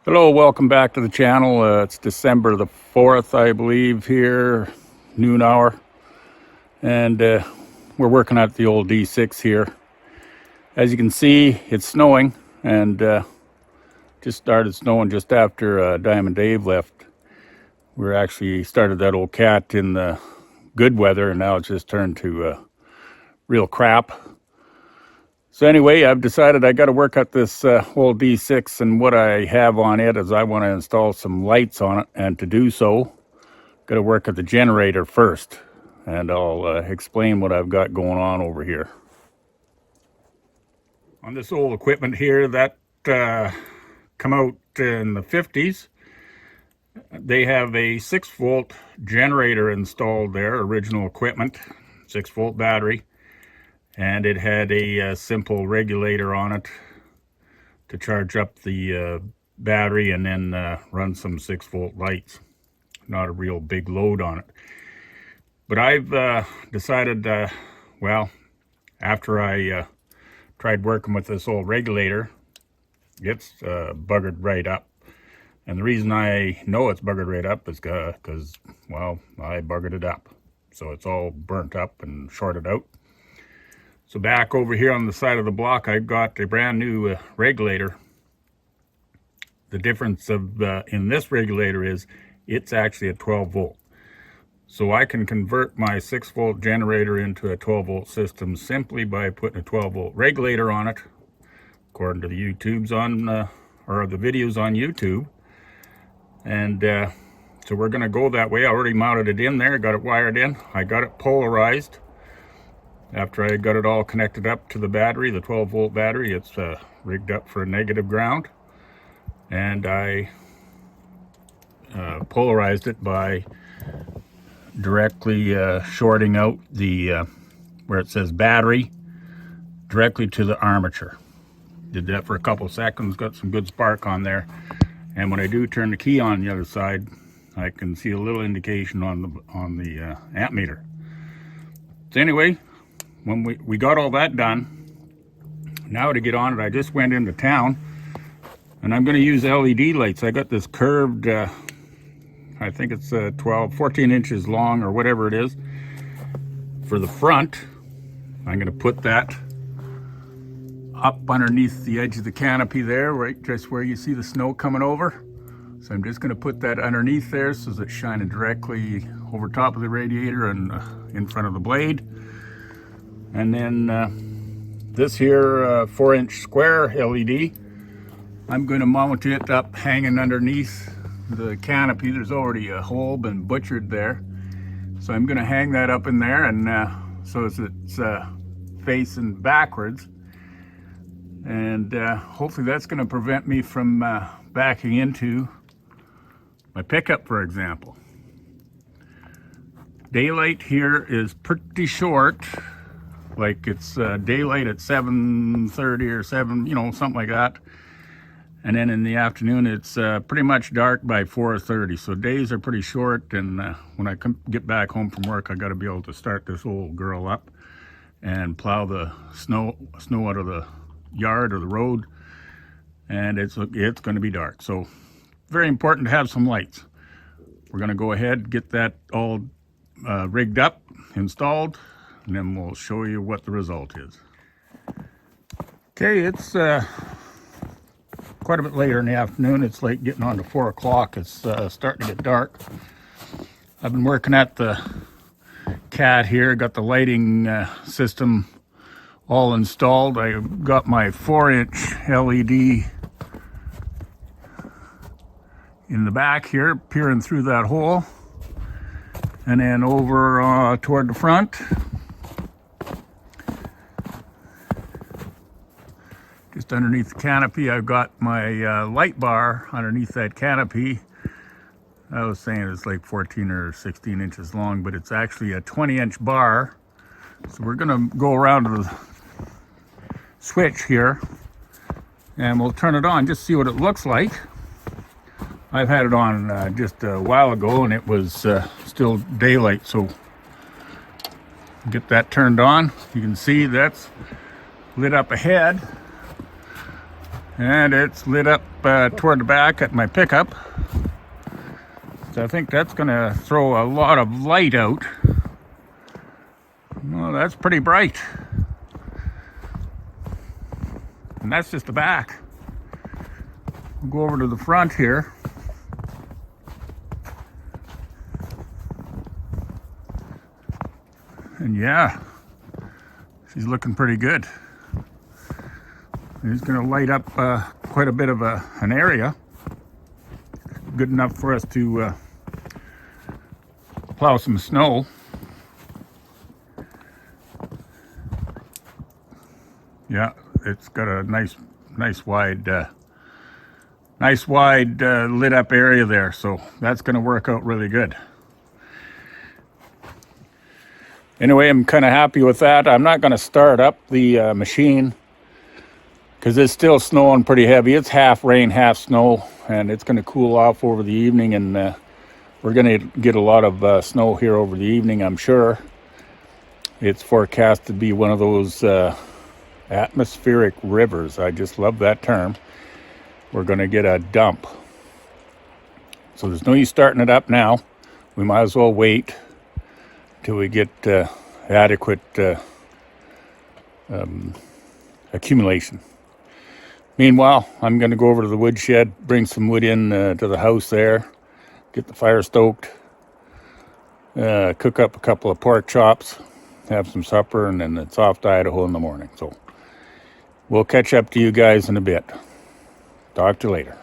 Hello, welcome back to the channel. It's December the 4th, I believe, here, noon hour. And we're working at the old D6 here. As you can see, it's snowing, and just started snowing just after Diamond Dave left. We actually started that old cat in the good weather, and now it's just turned to real crap. So anyway, I've decided I got to work at this old D6, and what I have on it is I want to install some lights on it, and to do so, got to work at the generator first, and I'll explain what I've got going on over here. On this old equipment here that come out in the 50s, they have a 6-volt generator installed there, original equipment, 6-volt battery. And it had a simple regulator on it to charge up the battery and then run some 6-volt lights. Not a real big load on it. But I've decided, well, after I tried working with this old regulator, it's buggered right up. And the reason I know it's buggered right up is because, well, I buggered it up. So it's all burnt up and shorted out. So back over here on the side of the block, I've got a brand new regulator. The difference in this regulator is it's actually a 12 volt. So I can convert my 6-volt generator into a 12-volt system simply by putting a 12-volt regulator on it, according to the YouTubes or the videos on YouTube. And so we're going to go that way. I already mounted it in there, got it wired in. I got it polarized. After I got it all connected up to the battery, the 12-volt battery, it's rigged up for a negative ground. And I polarized it by directly shorting out the, where it says battery, directly to the armature. Did that for a couple seconds, got some good spark on there. And when I do turn the key on the other side, I can see a little indication on the amp meter. So anyway, when we got all that done, now to get on it, I just went into town, and I'm going to use LED lights. I got this curved, I think it's 14 inches long or whatever it is, for the front. I'm going to put that up underneath the edge of the canopy there, right just where you see the snow coming over. So I'm just going to put that underneath there so that it's shining directly over top of the radiator and in front of the blade. And then this here 4-inch square LED, I'm going to mount it up hanging underneath the canopy. There's already a hole been butchered there. So I'm going to hang that up in there, and so it's facing backwards. And hopefully that's going to prevent me from backing into my pickup, for example. Daylight here is pretty short. Like it's daylight at 7:30 or 7, something like that. And then in the afternoon, it's pretty much dark by 4:30. So days are pretty short. And when I get back home from work, I got to be able to start this old girl up and plow the snow out of the yard or the road. And it's going to be dark. So very important to have some lights. We're going to go ahead and get that all rigged up, installed, and then we'll show you what the result is. Okay, it's quite a bit later in the afternoon. It's like getting on to 4 o'clock. It's starting to get dark. I've been working at the cat here, got the lighting system all installed. I got my 4-inch LED in the back here, peering through that hole. And then over toward the front, just underneath the canopy, I've got my light bar underneath that canopy. I was saying it's like 14 or 16 inches long, but it's actually a 20-inch bar. So we're going to go around to the switch here, and we'll turn it on, just see what it looks like. I've had it on just a while ago, and it was still daylight, so get that turned on. You can see that's lit up ahead. And it's lit up toward the back at my pickup. So I think that's going to throw a lot of light out. Well, that's pretty bright. And that's just the back. We'll go over to the front here. And yeah, she's looking pretty good. It's going to light up quite a bit of an area. Good enough for us to plow some snow. Yeah, it's got a nice wide lit up area there, so that's going to work out really good. Anyway, I'm kind of happy with that. I'm not going to start up the machine because it's still snowing pretty heavy. It's half rain, half snow, and it's going to cool off over the evening, and we're going to get a lot of snow here over the evening, I'm sure. It's forecast to be one of those atmospheric rivers. I just love that term. We're going to get a dump. So there's no use starting it up now. We might as well wait till we get adequate accumulation. Meanwhile, I'm going to go over to the woodshed, bring some wood in to the house there, get the fire stoked, cook up a couple of pork chops, have some supper, and then it's off to Idaho in the morning. So we'll catch up to you guys in a bit. Talk to you later.